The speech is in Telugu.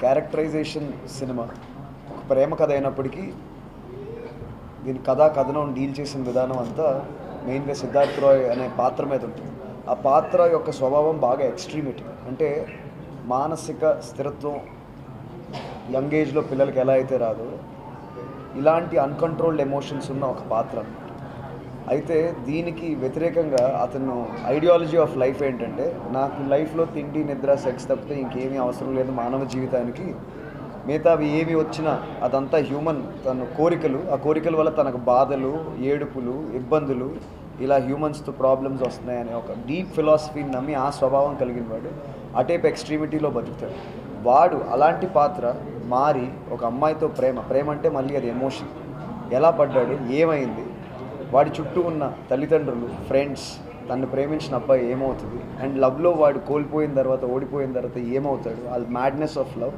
క్యారెక్టరైజేషన్ సినిమా ఒక ప్రేమ కథ అయినప్పటికీ దీని కథనం డీల్ చేసిన విధానం అంతా మెయిన్గా సిద్ధార్థ్ రాయ్ అనే పాత్ర మీద ఉంటుంది. ఆ పాత్ర యొక్క స్వభావం బాగా ఎక్స్ట్రీమిటీ, అంటే మానసిక స్థిరత్వం యంగ్ ఏజ్లో పిల్లలకి ఎలా అయితే రాదో ఇలాంటి అన్కంట్రోల్డ్ ఎమోషన్స్ ఉన్న ఒక పాత్ర అన్నమాట. అయితే దీనికి వ్యతిరేకంగా అతను ఐడియాలజీ ఆఫ్ లైఫ్ ఏంటంటే, నాకు లైఫ్లో తిండి నిద్ర సెక్స్ తప్పితే ఇంకేమీ అవసరం లేదు మానవ జీవితానికి, మిగతావి ఏమి వచ్చినా అదంతా హ్యూమన్ తన కోరికలు, ఆ కోరికల వల్ల తనకు బాధలు, ఏడుపులు, ఇబ్బందులు, ఇలా హ్యూమన్స్తో ప్రాబ్లమ్స్ వస్తున్నాయనే ఒక డీప్ ఫిలాసఫీని నమ్మి ఆ స్వభావం కలిగిన వాడు ఆ టైప్ ఎక్స్ట్రీమిటీలో బతుకుతాడు. వాడు అలాంటి పాత్ర మారి ఒక అమ్మాయితో ప్రేమ అంటే మళ్ళీ అది ఎమోషన్, ఎలా పడ్డాడు, ఏమైంది, వాడి చుట్టూ ఉన్న తల్లిదండ్రులు, ఫ్రెండ్స్, తను ప్రేమించిన అబ్బాయి ఏమవుతుంది, అండ్ లవ్లో వాడు కోల్పోయిన తర్వాత ఓడిపోయిన తర్వాత ఏమవుతాడు, ఆ మ్యాడ్నెస్ ఆఫ్ లవ్